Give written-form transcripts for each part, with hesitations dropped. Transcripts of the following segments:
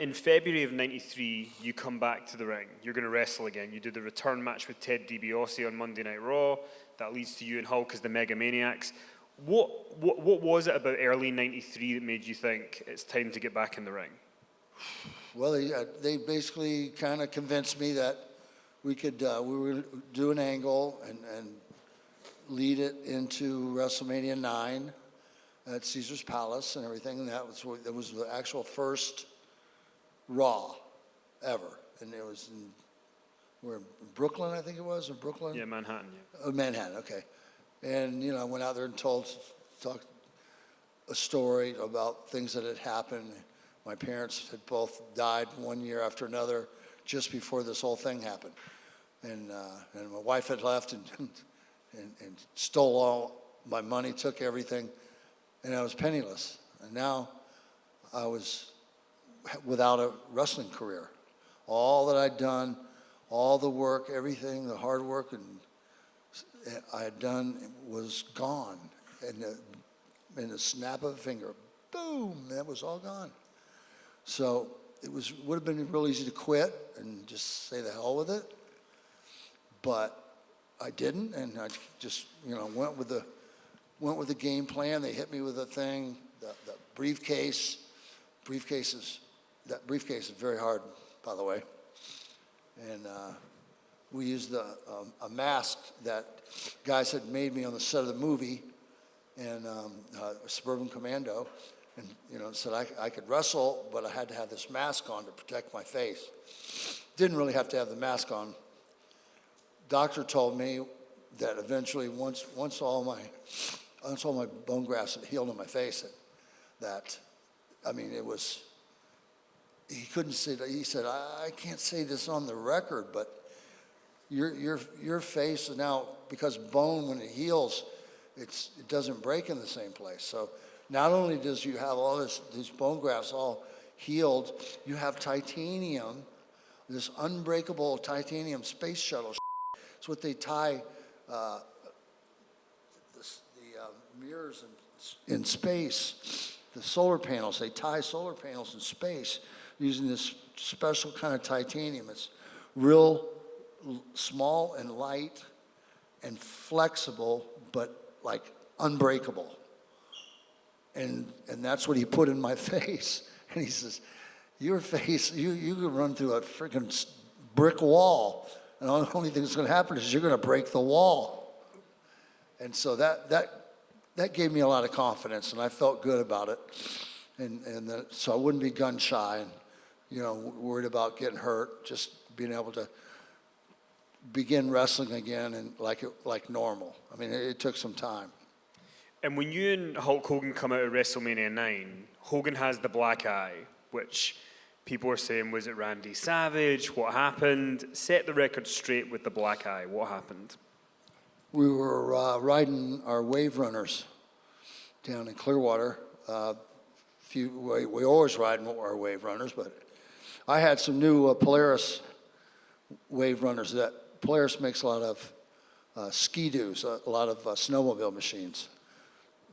in February of '93, you come back to the ring. You're going to wrestle again. You do the return match with Ted DiBiase on Monday Night Raw. That leads to you and Hulk as the Mega Maniacs. What was it about early '93 that made you think it's time to get back in the ring? Well, they basically kind of convinced me that we were do an angle and lead it into WrestleMania 9 at Caesar's Palace and everything. And that was the actual first Raw ever. And it was in Brooklyn, I think it was, in Brooklyn? Yeah, Manhattan, yeah. Oh, Manhattan, okay. And, you know, I went out there and talked a story about things that had happened. My parents had both died one year after another just before this whole thing happened. And my wife had left and stole all my money, took everything, and I was penniless. And now I was without a wrestling career. All that I'd done, all the work, everything, the hard work and I had done was gone. In the snap of a finger, boom, that was all gone. So it would have been real easy to quit and just say the hell with it. But I didn't, and I just, you know, went with the game plan. They hit me with a thing, the briefcase. That briefcase is very hard, by the way. And we used a mask that guys had made me on the set of the movie, and Suburban Commando, and you know, said I could wrestle, but I had to have this mask on to protect my face. Didn't really have to have the mask on. Doctor told me that eventually, once all my bone grafts had healed on my face, that I mean, it was. He couldn't say that. He said, I can't say this on the record, but your face is now, because bone, when it heals, it doesn't break in the same place. So not only does you have all these bone grafts all healed, you have titanium, this unbreakable titanium space shuttle. It's what they tie the mirrors in space, the solar panels. They tie solar panels in space using this special kind of titanium. It's real small and light and flexible, but like unbreakable. And that's what he put in my face. And he says, your face, you could run through a freaking brick wall, and the only thing that's going to happen is you're going to break the wall. And so that gave me a lot of confidence, and I felt good about it. So I wouldn't be gun shy and, you know, worried about getting hurt, just being able to begin wrestling again and like normal. I mean, it took some time. And when you and Hulk Hogan come out of WrestleMania 9, Hogan has the black eye, which people are saying, was it Randy Savage? What happened? Set the record straight with the black eye. What happened? We were riding our wave runners down in Clearwater. We always ride our wave runners, but I had some new Polaris wave runners. That Polaris makes a lot of ski-doos, a lot of snowmobile machines.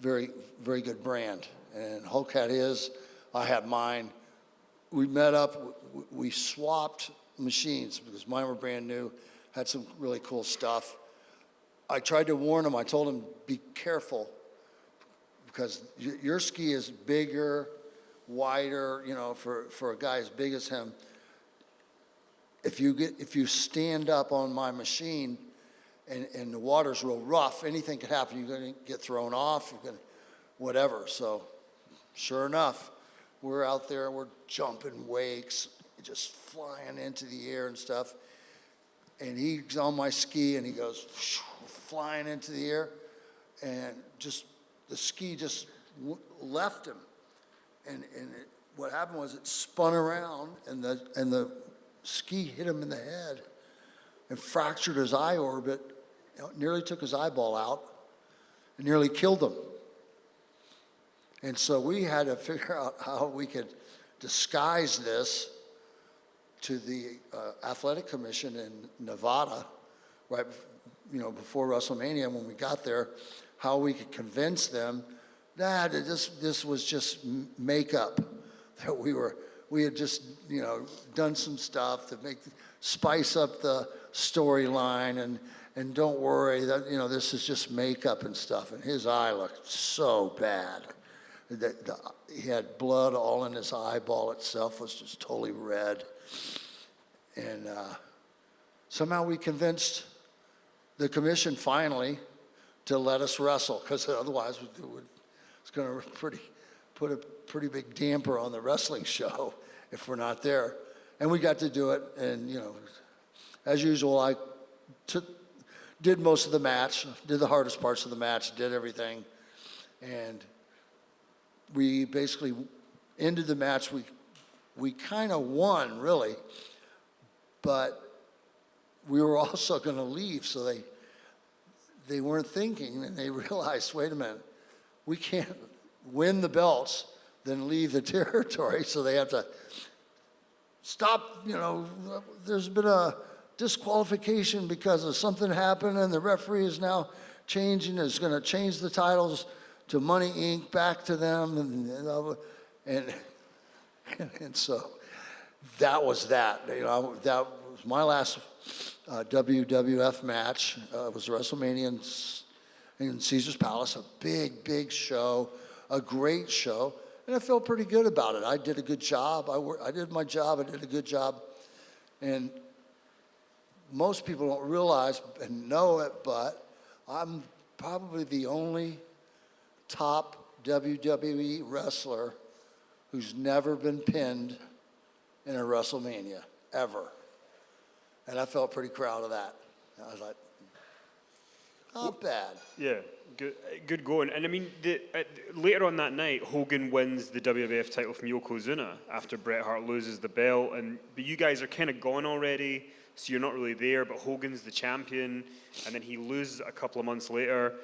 Very, very good brand. And Hulk had his, I had mine. We met up, we swapped machines because mine were brand new, had some really cool stuff. I tried to warn him. I told him, be careful, because your ski is bigger, wider, you know, for a guy as big as him. If you stand up on my machine and the water's real rough, anything could happen. You're going to get thrown off, you're going to whatever. So sure enough, we're out there, we're jumping wakes, just flying into the air and stuff. And he's on my ski and he goes flying into the air, and just the ski just left him. And what happened was it spun around, and the ski hit him in the head and fractured his eye orbit. It nearly took his eyeball out and nearly killed him. And so we had to figure out how we could disguise this to the athletic commission in Nevada, right, before WrestleMania. When we got there, how we could convince them that this was just makeup, that we were we had just, done some stuff to spice up the storyline, and don't worry that, this is just makeup and stuff. And his eye looked so bad. He had blood all in his eyeball itself, was just totally red. And somehow we convinced the commission finally to let us wrestle, because otherwise it's going to put a pretty big damper on the wrestling show if we're not there. And we got to do it, and as usual, I did most of the match, did the hardest parts of the match, did everything, and we basically ended the match. We kind of won, really, but we were also going to leave, so they weren't thinking, and they realized, wait a minute, we can't win the belts, then leave the territory, so they have to stop. There's been a disqualification because of something happened, and the referee is now changing, is going to change the titles to Money Inc. back to them, and so that was that. That was my last WWF match. It was WrestleMania in Caesar's Palace, a big show, a great show, and I felt pretty good about it. I did a good job. I did my job. I did a good job, and most people don't realize and know it, but I'm probably the only top WWE wrestler who's never been pinned in a WrestleMania, ever. And I felt pretty proud of that. I was like, not bad. Yeah, good going. And I mean, later on that night, Hogan wins the WWF title from Yokozuna after Bret Hart loses the belt. But you guys are kind of gone already, so you're not really there. But Hogan's the champion, and then he loses a couple of months later.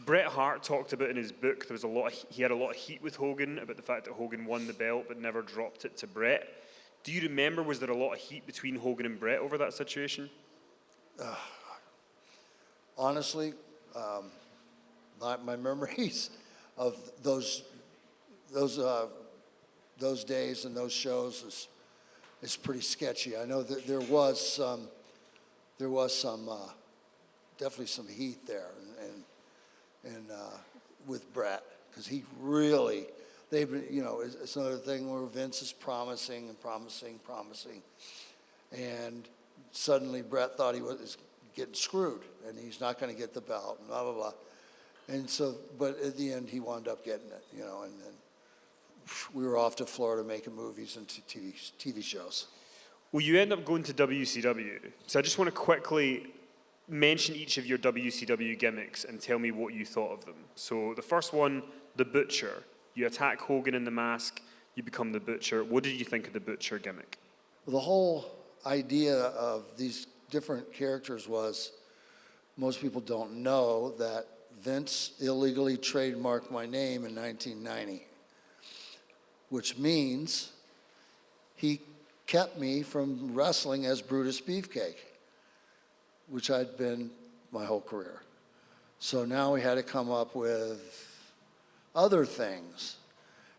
Bret Hart talked about in his book he had a lot of heat with Hogan about the fact that Hogan won the belt but never dropped it to Bret. Do you remember, was there a lot of heat between Hogan and Bret over that situation? Honestly, my memories of those days and those shows is pretty sketchy. I know that there was some definitely some heat there, and with Bret, because he really, they've been, it's another thing where Vince is promising, and suddenly Bret thought he was getting screwed, and he's not going to get the belt, and blah, blah, blah. And so, but at the end, he wound up getting it, and then we were off to Florida making movies and TV shows. Well, you end up going to WCW. So I just want to quickly mention each of your WCW gimmicks and tell me what you thought of them. So the first one, the Butcher. You attack Hogan in the mask, you become the Butcher. What did you think of the Butcher gimmick? The whole idea of these different characters was, most people don't know that Vince illegally trademarked my name in 1990, which means he kept me from wrestling as Brutus Beefcake, which I'd been my whole career. So now we had to come up with other things.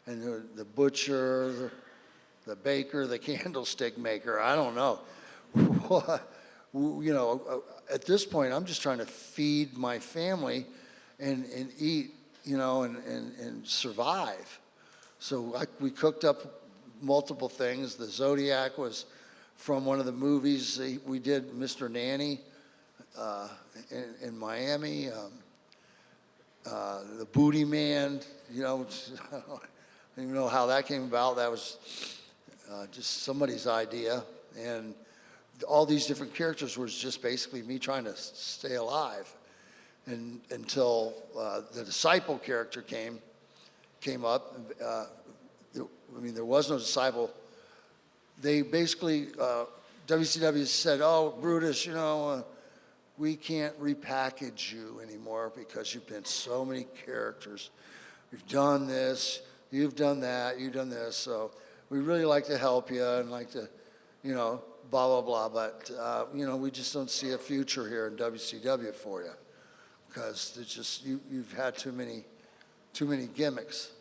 And the butcher, the baker, the candlestick maker, I don't know. At this point, I'm just trying to feed my family and eat, and survive. So we cooked up multiple things. The Zodiac was from one of the movies we did, Mr. Nanny, in Miami. The Booty Man, I don't even know how that came about. That was just somebody's idea. And all these different characters was just basically me trying to stay alive. And until the Disciple character came up. There was no Disciple. They basically, WCW said, oh, Brutus, we can't repackage you anymore because you've been so many characters. You've done this, you've done that, you've done this. So we really like to help you and like to, blah, blah, blah. But, we just don't see a future here in WCW for you because it's just, you've had too many gimmicks.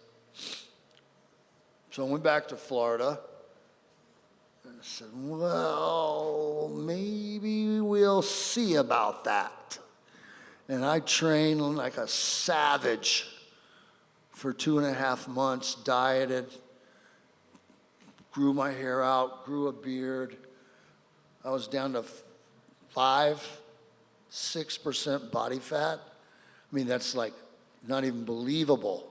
So I went back to Florida, I said, well, maybe we'll see about that. And I trained like a savage for 2.5 months, dieted, grew my hair out, grew a beard. I was down to 6% body fat. I mean, that's like not even believable.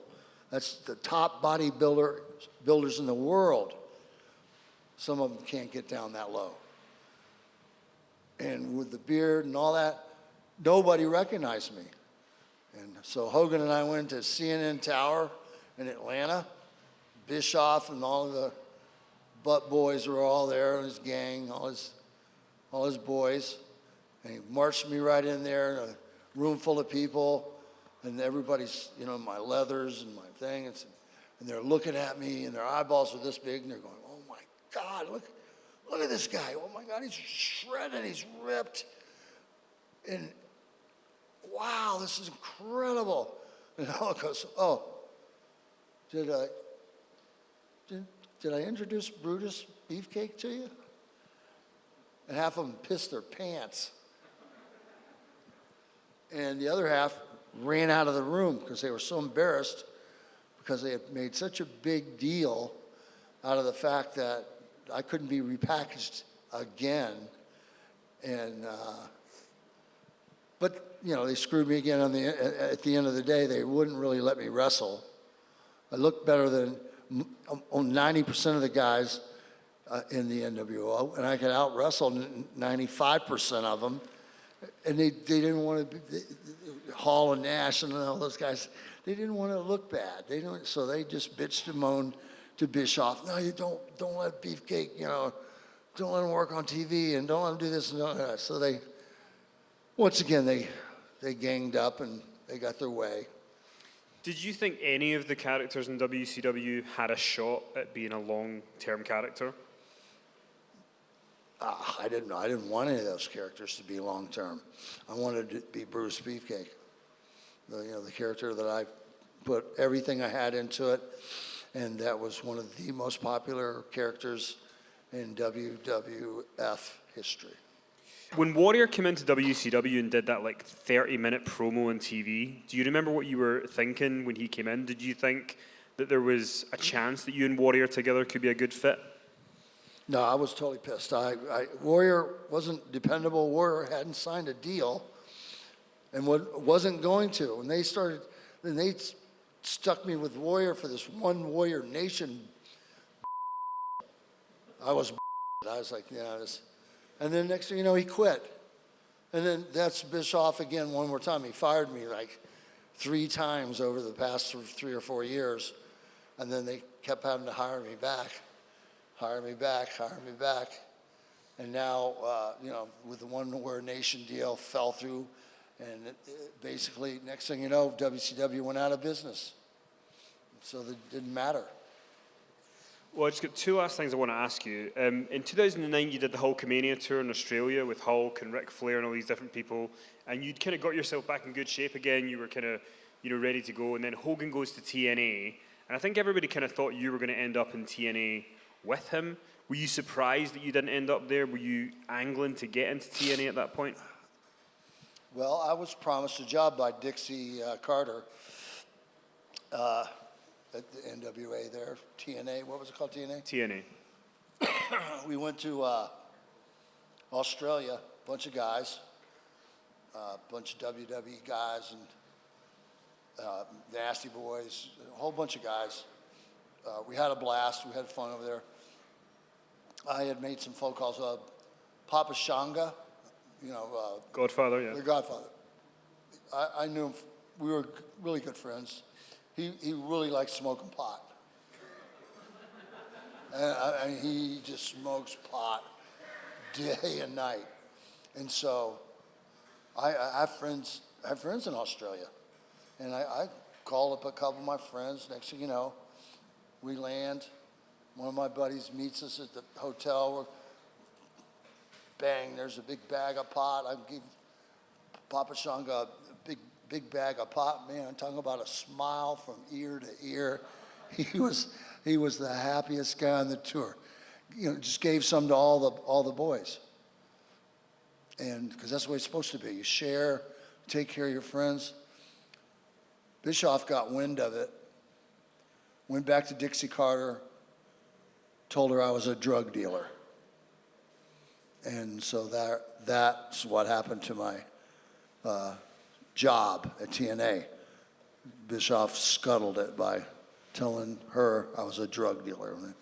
That's the top builders in the world. Some of them can't get down that low. And with the beard and all that, nobody recognized me. And so Hogan and I went to CNN Tower in Atlanta. Bischoff and all of the butt boys were all there, and his gang, all his boys. And he marched me right in there in a room full of people, and everybody's, my leathers and my thing, and they're looking at me, and their eyeballs are this big, and they're going, oh my God, look at this guy. Oh my God, he's shredded, he's ripped. And wow, this is incredible. And Hulk goes, oh, did I introduce Brutus Beefcake to you? And half of them pissed their pants. And the other half ran out of the room because they were so embarrassed because they had made such a big deal out of the fact that I couldn't be repackaged again. And, but, they screwed me again at the end of the day. They wouldn't really let me wrestle. I looked better than 90% of the guys in the NWO, and I could out-wrestle 95% of them. And they didn't want to, Hall and Nash and all those guys, they didn't want to look bad. So they just bitched and moaned to Bischoff, no, you don't let Beefcake, don't let him work on TV, and don't let him do this and that. So they, once again, they ganged up and they got their way. Did you think any of the characters in WCW had a shot at being a long-term character? I didn't want any of those characters to be long-term. I wanted to be Brutus Beefcake, the character that I put everything I had into it, and that was one of the most popular characters in WWF history. When Warrior came into WCW and did that 30-minute promo on TV, do you remember what you were thinking when he came in? Did you think that there was a chance that you and Warrior together could be a good fit? No, I was totally pissed. Warrior wasn't dependable. Warrior hadn't signed a deal and wasn't going to. And they stuck me with Warrior for this one Warrior Nation. I was like, yeah, this. And then next thing you know, he quit. And then that's Bischoff again one more time. He fired me 3 times over the past 3 or 4 years. And then they kept having to hire me back. And now, with the One Warrior Nation deal fell through, and basically, next thing you know, WCW went out of business. So it didn't matter. Well, I just got 2 last things I want to ask you. In 2009, you did the Hulkamania tour in Australia with Hulk and Ric Flair and all these different people, and you'd kind of got yourself back in good shape again. You were kind of, ready to go, and then Hogan goes to TNA, and I think everybody kind of thought you were going to end up in TNA with him. Were you surprised that you didn't end up there? Were you angling to get into TNA at that point? Well, I was promised a job by Dixie Carter at the NWA there, TNA. What was it called, TNA? TNA. We went to Australia, a bunch of guys, a bunch of WWE guys and Nasty Boys, a whole bunch of guys. We had a blast. We had fun over there. I had made some phone calls. Papa Shanga, Godfather, yeah. The Godfather. I knew him. We were really good friends. He really liked smoking pot. And he just smokes pot day and night. And so I have friends in Australia. And I called up a couple of my friends. Next thing you know, we land. One of my buddies meets us at the hotel. Bang, there's a big bag of pot. I give Papa Shanga a big bag of pot. Man, I'm talking about a smile from ear to ear. He was the happiest guy on the tour. just gave some to all the boys. And because that's the way it's supposed to be. You share, take care of your friends. Bischoff got wind of it, went back to Dixie Carter, told her I was a drug dealer. And so that's what happened to my job at TNA. Bischoff scuttled it by telling her I was a drug dealer. It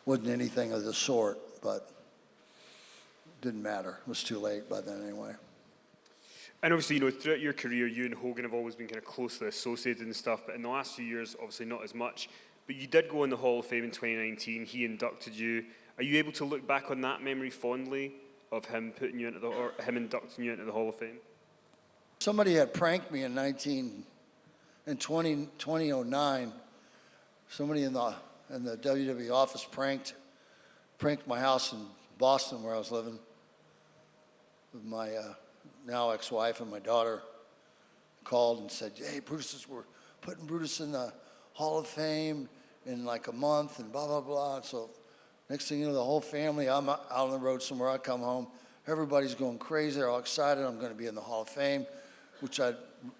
wasn't anything of the sort, but it didn't matter. It was too late by then anyway. And obviously, throughout your career, you and Hogan have always been kind of closely associated and stuff, but in the last few years, obviously not as much. But you did go in the Hall of Fame in 2019. He inducted you. Are you able to look back on that memory fondly of him putting you into or him inducting you into the Hall of Fame? Somebody had pranked me in 2009. Somebody in the WWE office pranked my house in Boston where I was living with my now ex-wife, and my daughter called and said, "Hey, we're putting Brutus in the Hall of Fame in like a month," and blah, blah, blah. And so next thing you know, the whole family, I'm out on the road somewhere, I come home, everybody's going crazy, they're all excited, I'm going to be in the Hall of Fame, which I'd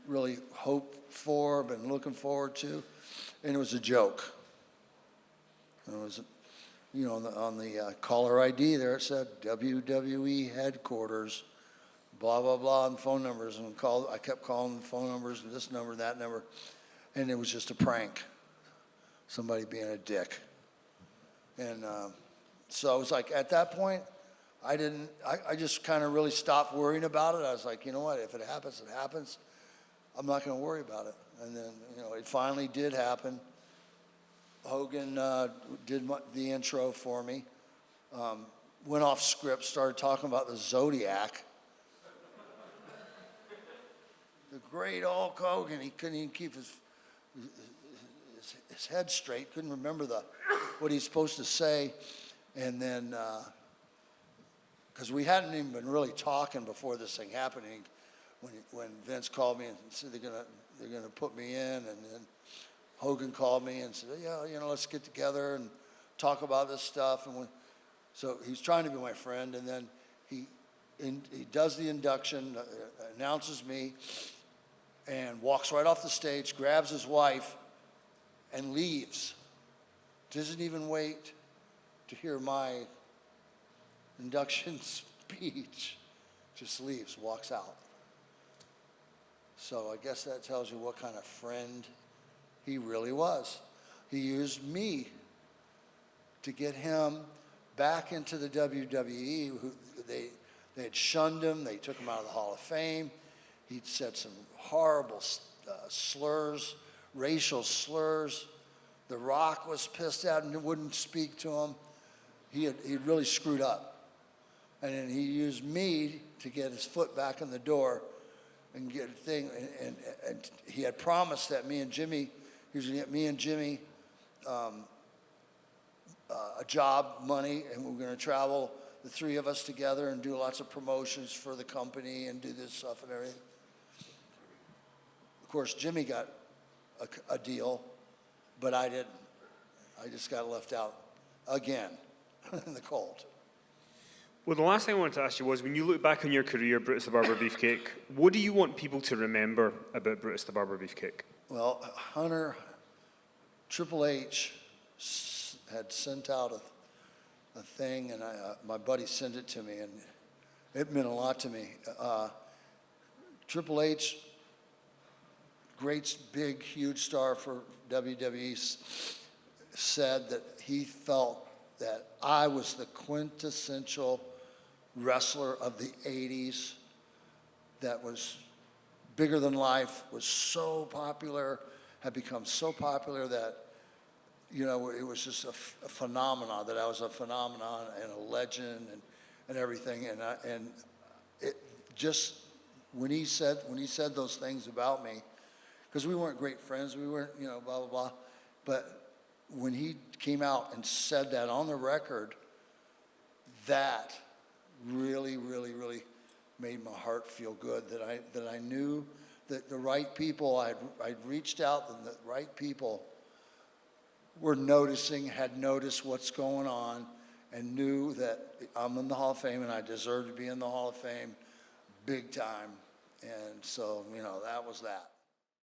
really hoped for, been looking forward to, and it was a joke. And it was, on the caller ID there, it said WWE headquarters, blah, blah, blah, and phone numbers. And I kept calling the phone numbers and this number and that number. And it was just a prank. Somebody being a dick. And so I was like, at that point, I just kind of really stopped worrying about it. I was like, you know what, if it happens, it happens. I'm not going to worry about it. And then, it finally did happen. Hogan did the intro for me. Went off script, started talking about the Zodiac. The great Hulk Hogan, he couldn't even keep his head straight, couldn't remember what he's supposed to say. And then, because we hadn't even been really talking before this thing happened, when Vince called me and said they're gonna put me in, and then Hogan called me and said, yeah, let's get together and talk about this stuff. And so he's trying to be my friend, and then he does the induction, announces me, and walks right off the stage, grabs his wife, and leaves. Doesn't even wait to hear my induction speech. Just leaves, walks out. So I guess that tells you what kind of friend he really was. He used me to get him back into the WWE. They had shunned him. They took him out of the Hall of Fame. He'd said some horrible slurs, racial slurs. The Rock was pissed at him and wouldn't speak to him. He'd really screwed up. And then he used me to get his foot back in the door and get a thing. And he had promised that he was going to get me and Jimmy a job, money, and we were going to travel, the three of us together, and do lots of promotions for the company and do this stuff and everything. Of course, Jimmy got a deal, but I didn't. I just got left out again in the cold. Well, the last thing I wanted to ask you was, when you look back on your career, Brutus the Barber Beefcake, what do you want people to remember about Brutus the Barber Beefcake? Well, Triple H had sent out a thing, and my buddy sent it to me, and it meant a lot to me. Triple H, great, big, huge star for WWE, said that he felt that I was the quintessential wrestler of the 80s that was bigger than life, was so popular, had become so popular that, it was just a phenomenon, that I was a phenomenon and a legend and everything. And it just, when he said those things about me, because we weren't great friends, we weren't, blah, blah, blah. But when he came out and said that on the record, that really, really, really made my heart feel good, that I knew that the right people, I'd reached out, and the right people were noticing, had noticed what's going on, and knew that I'm in the Hall of Fame and I deserve to be in the Hall of Fame big time. And so, you know, that was that.